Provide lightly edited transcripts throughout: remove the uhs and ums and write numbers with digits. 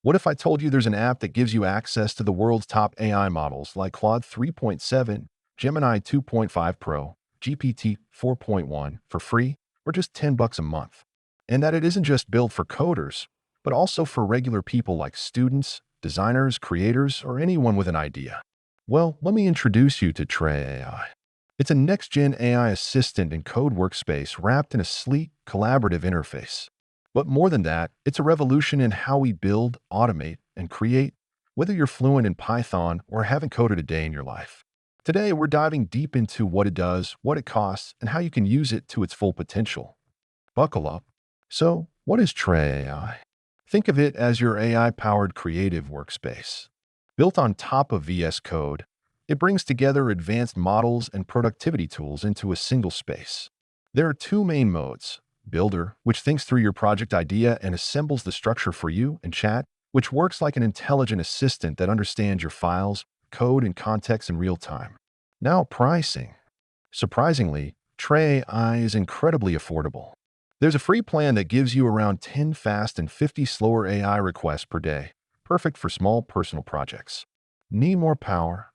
What if I told you there's an app that gives you access to the world's top AI models like Claude 3.7, Gemini 2.5 Pro, GPT 4.1 for free or just $10 a month? And that it isn't just built for coders, but also for regular people like students, designers, creators, or anyone with an idea. Well, let me introduce you to Trey AI. It's a next-gen AI assistant and code workspace wrapped in a sleek, collaborative interface. But more than that, it's a revolution in how we build, automate, and create, whether you're fluent in Python or haven't coded a day in your life. Today, we're diving deep into what it does, what it costs, and how you can use it to its full potential. Buckle up. So, what is Trey AI? Think of it as your AI-powered creative workspace. Built on top of VS Code, it brings together advanced models and productivity tools into a single space. There are two main modes: Builder, which thinks through your project idea and assembles the structure for you, and Chat, which works like an intelligent assistant that understands your files, code, and context in real time. Now, pricing. Surprisingly, Trey AI is incredibly affordable. There's a free plan that gives you around 10 fast and 50 slower AI requests per day, perfect for small personal projects. Need more power?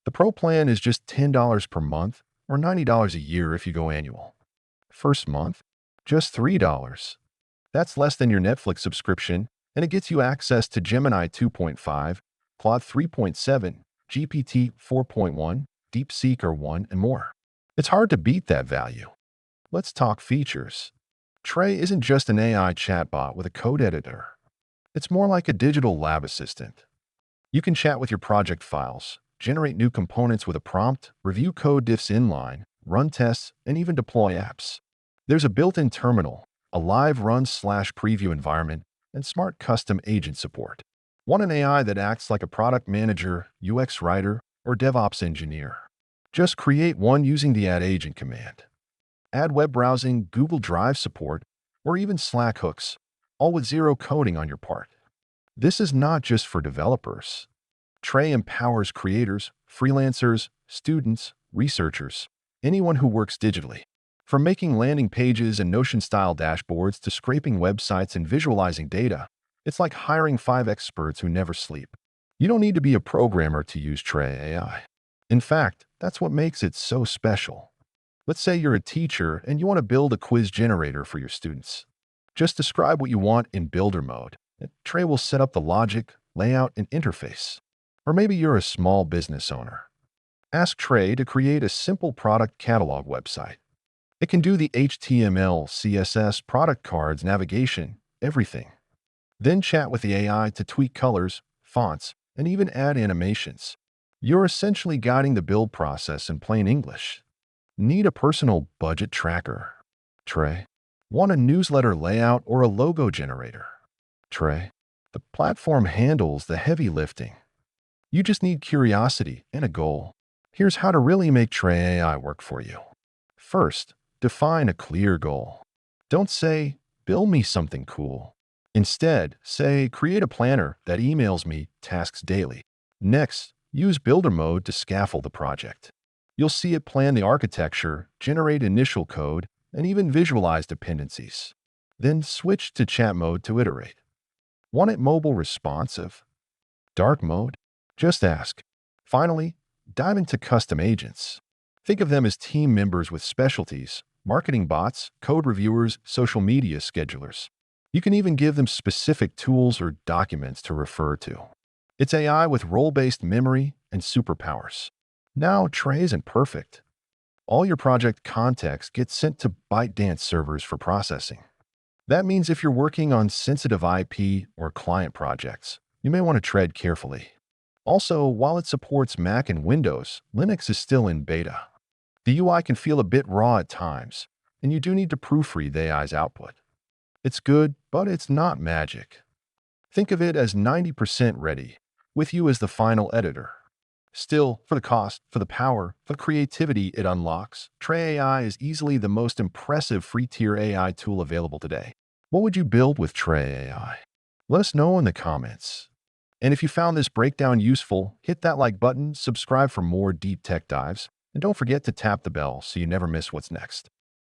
The Pro plan is just $10 per month or $90 a year if you go annual. First month, just $3. That's less than your Netflix subscription, and it gets you access to Gemini 2.5, Claude 3.7, GPT 4.1, DeepSeek R1, and more. It's hard to beat that value. Let's talk features. Trey isn't just an AI chatbot with a code editor. It's more like a digital lab assistant. You can chat with your project files, generate new components with a prompt, review code diffs inline, run tests, and even deploy apps. There's a built-in terminal, a live run/preview environment, and smart custom agent support. Want an AI that acts like a product manager, UX writer, or DevOps engineer? Just create one using the Add Agent command. Add web browsing, Google Drive support, or even Slack hooks, all with zero coding on your part. This is not just for developers. Trey empowers creators, freelancers, students, researchers, anyone who works digitally. From making landing pages and Notion-style dashboards to scraping websites and visualizing data, it's like hiring 5 experts who never sleep. You don't need to be a programmer to use Trey AI. In fact, that's what makes it so special. Let's say you're a teacher and you want to build a quiz generator for your students. Just describe what you want in builder mode, and Trey will set up the logic, layout, and interface. Or maybe you're a small business owner. Ask Trey to create a simple product catalog website. It can do the HTML, CSS, product cards, navigation, everything. Then chat with the AI to tweak colors, fonts, and even add animations. You're essentially guiding the build process in plain English. Need a personal budget tracker? Trey. Want a newsletter layout or a logo generator? Trey. The platform handles the heavy lifting. You just need curiosity and a goal. Here's how to really make Trey AI work for you. First, define a clear goal. Don't say, build me something cool. Instead, say, create a planner that emails me tasks daily. Next, use builder mode to scaffold the project. You'll see it plan the architecture, generate initial code, and even visualize dependencies. Then switch to chat mode to iterate. Want it mobile responsive? Dark mode? Just ask. Finally, dive into custom agents. Think of them as team members with specialties, marketing bots, code reviewers, social media schedulers. You can even give them specific tools or documents to refer to. It's AI with role-based memory and superpowers. Now, Trey isn't perfect. All your project context gets sent to ByteDance servers for processing. That means if you're working on sensitive IP or client projects, you may want to tread carefully. Also, while it supports Mac and Windows, Linux is still in beta. The UI can feel a bit raw at times, and you do need to proofread the AI's output. It's good, but it's not magic. Think of it as 90% ready, with you as the final editor. Still, for the cost, for the power, for the creativity it unlocks, Trey AI is easily the most impressive free-tier AI tool available today. What would you build with Trey AI? Let us know in the comments. And if you found this breakdown useful, hit that like button, subscribe for more deep tech dives, and don't forget to tap the bell so you never miss what's next.